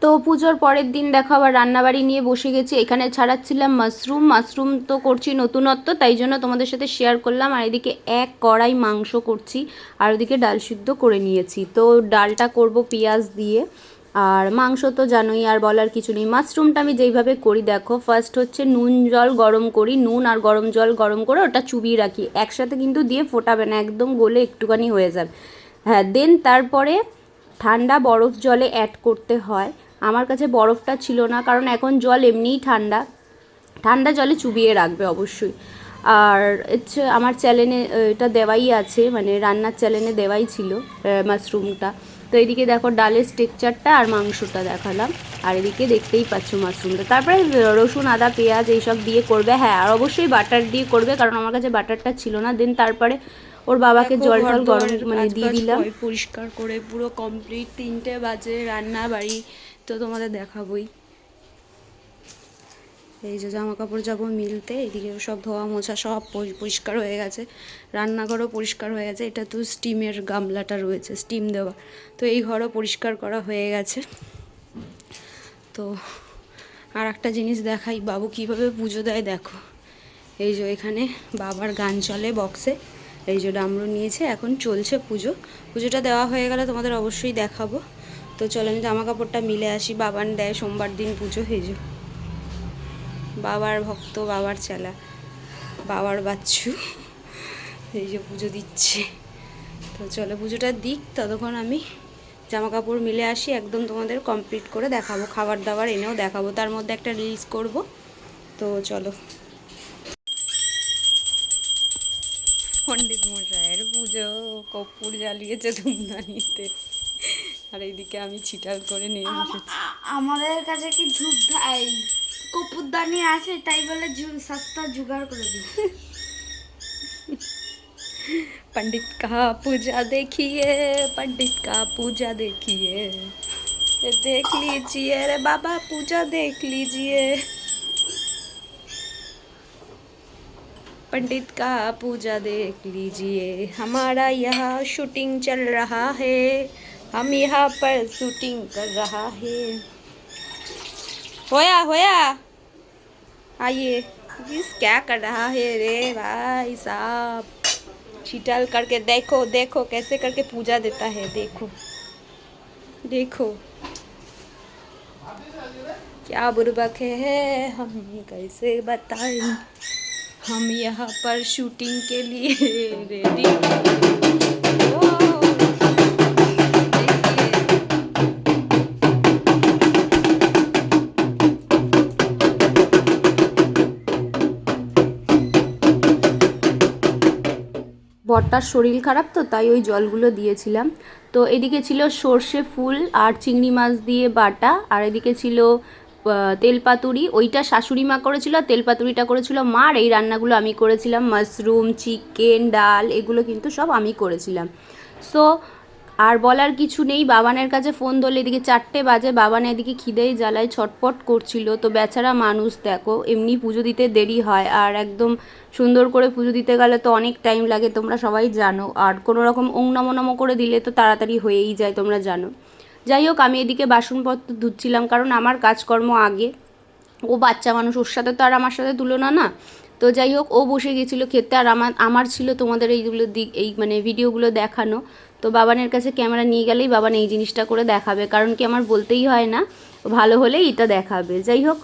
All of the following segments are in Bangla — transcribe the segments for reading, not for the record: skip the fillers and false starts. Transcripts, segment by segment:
তো পুজোর পরের দিন দেখো আবার রান্নাবাড়ি নিয়ে বসে গেছি। এখানে ছাড়াচ্ছিলাম মাশরুম তো করছি নতুনত্ব, তাই জন্য তোমাদের সাথে শেয়ার করলাম। আর এদিকে এক কড়াই মাংস করছি, আর ওদিকে ডাল সিদ্ধ করে নিয়েছি। তো ডালটা করব পেঁয়াজ দিয়ে, আর মাংস তো জানোই, আর বলার কিছু নেই। মাশরুমটা আমি যেইভাবে করি দেখো, ফার্স্ট হচ্ছে নুন জল গরম করি, নুন আর গরম জল গরম করে ওটা চুবিয়ে রাখি, একসাথে কিন্তু দিয়ে ফোটাবে না, একদম গলে একটুখানি হয়ে যাবে। হ্যাঁ, দেন তারপরে ঠান্ডা বরফ জলে অ্যাড করতে হয়। আমার কাছে বরফটা ছিল না, কারণ এখন জল এমনিই ঠান্ডা, ঠান্ডা জলে চুবিয়ে রাখবে অবশ্যই। আর হচ্ছে আমার চ্যানেলে এটা দেওয়াই আছে, মানে রান্নার চ্যানেলে দেওয়াই ছিল মাশরুমটা। তো এদিকে দেখো ডালের স্ট্রাকচারটা আর মাংসটা দেখালাম, আর এদিকে দেখতেই পাচ্ছ মাশরুমটা। তারপরে রসুন আদা পেঁয়াজ এইসব দিয়ে করবে। হ্যাঁ, আর অবশ্যই বাটার দিয়ে করবে, কারণ আমার কাছে বাটারটা ছিল না। দেন তারপরে ওর বাবাকে জল টল গরম মানে দিয়ে দিলাম। পরিষ্কার করে পুরো কমপ্লিট, 3টে বাজে, রান্না বাড়ি তো তোমাদের দেখাবোই। এই যে জামা কাপড় যাবো মিলতে, এদিকে সব ধোয়া মোছা সব পরিষ্কার হয়ে গেছে, রান্নাঘরও পরিষ্কার হয়ে গেছে। এটা তো স্টিমের গামলাটা রয়েছে স্টিম দেওয়া, তো এই ঘরও পরিষ্কার করা হয়ে গেছে। তো আর একটা জিনিস দেখাই, বাবু কিভাবে পুজো দেয় দেখো। এই যে এখানে বাবার গান চলে বক্সে, এই যে ডামরু নিয়েছে, এখন চলছে পুজো। পুজোটা দেওয়া হয়ে গেলে তোমাদের অবশ্যই দেখাবো। তো চলো আমি জামা কাপড়টা মিলে আসি। বাবান দেয় সোমবার দিন পুজো, এই যে বাবার ভক্ত, বাবার চেলা, বাবার বাচ্চু, এই যে পুজো দিচ্ছে। তো চলো পুজোটা দিক, ততক্ষণ আমি জামা কাপড় মিলে আসি, একদম তোমাদের কমপ্লিট করে দেখাবো, খাবার দাবার এনেও দেখাবো, তার মধ্যে একটা রিলস করব। তো চলো। পণ্ডিত মশাইয়ের পুজো, কর্পূর জ্বালিয়েছে ধূপদানিতে, আর এইদিকে আমি ছিটাল করে নিয়ে বসেছি। আমাদের কাছে কি ধূপ কর্পূরদানি আছে, তাই বলে সস্তা জোগাড় করে দিই। पंडित का पूजा देखिए, पंडित का पूजा देखिए, ये देख लीजिए रे बाबा, पूजा देख लीजिए। पंडित का पूजा देख लीजिए, हमारा यहाँ शूटिंग चल रहा है, हम यहाँ पर शूटिंग कर रहा है। होया होया, आइए। इस क्या कर रहा है रे भाई साहब, छिटल करके देखो, देखो कैसे करके पूजा देता है, देखो देखो क्या बुर्बक है, हम कैसे बताएं, हम यहाँ पर शूटिंग के लिए रेडी। বরটার শরীর খারাপ, তো তাই ওই জলগুলো দিয়েছিলাম। তো এদিকে ছিল সর্ষে ফুল আর চিংড়ি মাছ দিয়ে বাটা, আর এদিকে ছিল তেলপাতুরি, ওইটা শাশুড়ি মা করেছিল, তেলপাতুরিটা করেছিল মা, আর এই রান্নাগুলো আমি করেছিলাম, মাশরুম, চিকেন, ডাল, এগুলো কিন্তু সব আমি করেছিলাম। সো আর বলার কিছু নেই। বাবানের কাছে ফোন ধরলে এদিকে 4টে বাজে, বাবান এদিকে খিদেই জ্বালায় ছটপট করছিল। তো বেচারা মানুষ দেখো, এমনি পুজো দিতে দেরি হয়, আর একদম সুন্দর করে পুজো দিতে গেলে তো অনেক টাইম লাগে, তোমরা সবাই জানো। আর কোনো রকম ওং নমো নমো করে দিলে তো তাড়াতাড়ি হয়েই যায়, তোমরা জানো। যাই হোক, আমি এদিকে বাসনপত্র ধুচ্ছিলাম, কারণ আমার কাজকর্ম আগে, ও বাচ্চা মানুষ, ওর সাথে তো আর আমার সাথে তুলনা না। তো যাই হোক, ও বসে গেছিলো খেতে, আর আমার ছিল তোমাদের এইগুলো এই মানে ভিডিওগুলো দেখানো। তো বাবানের কাছে ক্যামেরা নিয়ে গেলেই বাবান এই জিনিসটা করে দেখাবে, কারণ কি আমার বলতেই হয় না, ভালো হলেই এটা দেখাবে। যাই হোক,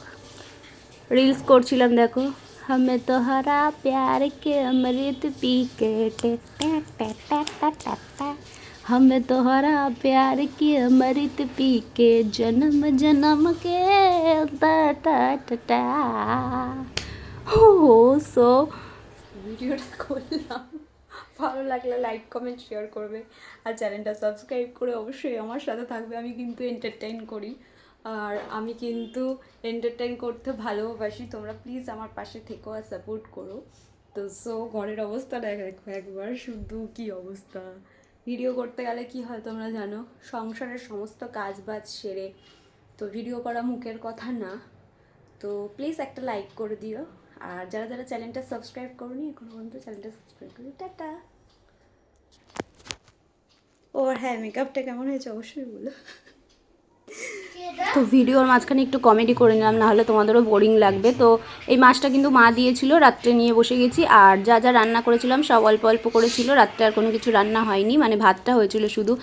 রিলস করছিলাম দেখো। हमें तो हरा प्यार के अमृत पी के हमें तो हरा प्यार की अमृत पी के जन्म जन्म के टा टा टा टा। ও সো ভিডিওটা করলাম, ভালো লাগলে লাইক কমেন্ট শেয়ার করবে, আর চ্যানেলটা সাবস্ক্রাইব করে অবশ্যই আমার সাথে থাকবে। আমি কিন্তু এন্টারটেইন করি, আর আমি কিন্তু এন্টারটেইন করতে ভালোবাসি। তোমরা প্লিজ আমার পাশে থেকো আর সাপোর্ট করো। তো সো ঘরের অবস্থা দেখো একবার, শুধু কি অবস্থা। ভিডিও করতে গেলে কি হয় তোমরা জানো, সংসারের সমস্ত কাজ বাজ সেরে তো ভিডিও করা মুখের কথা না। তো প্লিজ একটা লাইক করে দিও, আর যারা যারা চ্যানেলটা সাবস্ক্রাইব করোনি এখনো পর্যন্ত চ্যানেলটা সাবস্ক্রাইব করি। টাটা। ও হ্যাঁ, মেকআপটা কেমন হয়েছে অবশ্যই বলো। তো ভিডিওর মাঝখানে একটু কমেডি করে নিলাম, নাহলে তোমাদেরও বোরিং লাগবে। তো এই মাছটা কিন্তু মা দিয়েছিল, রাত্রে নিয়ে বসে গেছি। আর যা যা রান্না করেছিলাম সব অল্প অল্প করেছিল, রাত্রে আর কোনো কিছু রান্না হয়নি, মানে ভাতটা হয়েছিল শুধু।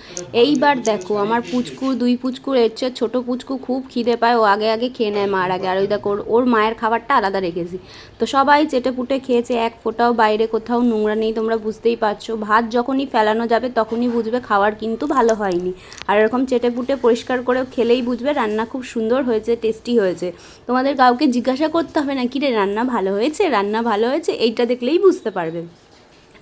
এইবার দেখো আমার পুচকু, 2 পুচকুর এর চেয়ে ছোটো পুচকু খুব খিদে পায়, ও আগে আগে খেয়ে নেয় মার আগে। আর ওই দেখো ওর মায়ের খাবারটা আলাদা রেখেছি। তো সবাই চেটে পুটে খেয়েছে, এক ফোঁটাও বাইরে কোথাও নোংরা নেই, তোমরা বুঝতেই পারছো। ভাত যখনই ফেলানো যাবে তখনই বুঝবে খাবার কিন্তু ভালো হয়নি। আর এরকম চেটে পুটে পরিষ্কার করে খেলেই বুঝবে রান্না খুব সুন্দর হয়েছে, টেস্টি হয়েছে। তোমাদের কাউকে জিজ্ঞাসা করতে হবে না, কিরে রান্না ভালো হয়েছে, রান্না ভালো হয়েছে, এইটা দেখলেই বুঝতে পারবে।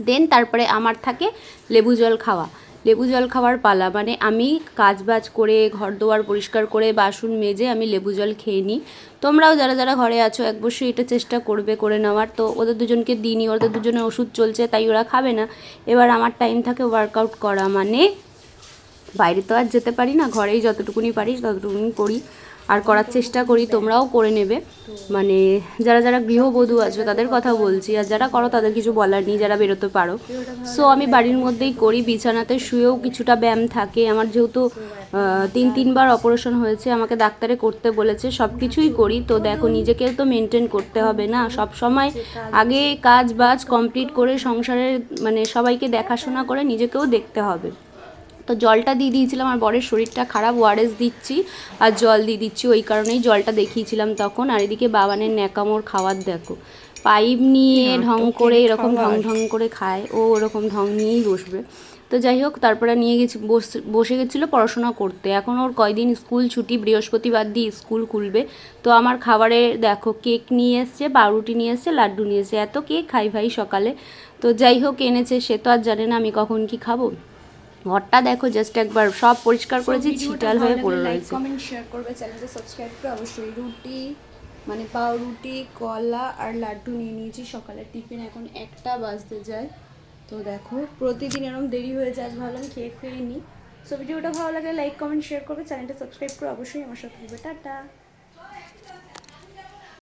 দেন তারপরে আমার থাকে লেবু জল খাওয়া। লেবু জল খাওয়ার পালা, মানে আমি কাজবাজ করে ঘর দোয়ার পরিষ্কার করে বাসন মেজে আমি লেবু জল খেয়ে নিই। তোমরাও যারা যারা ঘরে আছো অবশ্যই এটা চেষ্টা করবে করে নেওয়ার। তো ওদের দুজনকে দিইনি, ওদের দুজনের ওষুধ চলছে তাই ওরা খাবে না। এবার আমার টাইম থাকে ওয়ার্কআউট করা, মানে বাইরে তো আর যেতে পারি না, ঘরেই যতটুকুনি পারি ততটুকুনি করি আর করার চেষ্টা করি। তোমরাও করে নেবে, মানে যারা যারা গৃহবধূ আছো তাদের কথা বলছি, আর যারা করো তাদের কিছু বলার নেই, যারা বেরোতে পারো। সো আমি বাড়ির মধ্যেই করি, বিছানাতে শুয়েও কিছুটা ব্যায়াম থাকে আমার, যেহেতু 3বার অপারেশন হয়েছে, আমাকে ডাক্তারে করতে বলেছে, সব কিছুই করি। তো দেখো নিজেকেও তো মেনটেন করতে হবে না, সব সময় আগে কাজ বাজ কমপ্লিট করে সংসারের মানে সবাইকে দেখাশোনা করে নিজেকেও দেখতে হবে। তো জলটা দিয়ে দিয়েছিলাম, আর বরের শরীরটা খারাপ, ওআরএস দিচ্ছি আর জল দিয়ে দিচ্ছি, ওই কারণেই জলটা দেখিয়েছিলাম তখন। আর এদিকে বাবানের ন্যাকামোর খাওয়ার দেখো, পাইপ নিয়ে ঢং করে এরকম ঢং ঢং করে খায়, ও ওরকম ঢং নিয়েই বসবে। তো যাই হোক, তারপরে নিয়ে গেছি, বসে গেছিলো পড়াশোনা করতে। এখন ওর কয়দিন স্কুল ছুটি, বৃহস্পতিবার দিয়ে স্কুল খুলবে। তো আমার খাবারে দেখো কেক নিয়ে এসছে, পাউরুটি নিয়ে এসছে, লাড্ডু নিয়ে এসছে, এত কেক খাই ভাই সকালে। তো যাই হোক এনেছে, সে তো আর জানে না আমি কখন কি খাবো। ঘরটা দেখো জাস্ট একবার সব পরিষ্কার করেছি, ছিটাল হয়ে পড়ে রয়েছে। কমেন্ট শেয়ার করবে, চ্যানেলটা সাবস্ক্রাইব করে অবশ্যই। রুটি মানে পাউরুটি, কলা আর লাড্ডু নিয়ে নিয়েছি সকালের টিফিন, এখন 1টা বাজতে যায়। তো দেখো প্রতিদিন এরকম দেরি হয়ে যায়, আজ ভাবলাম খেয়ে নিই। সো ভিডিওটা ভালো লাগে লাইক কমেন্ট শেয়ার করবে, চ্যানেলটা সাবস্ক্রাইব করে অবশ্যই আমার সাথে থাকবে। টাটা।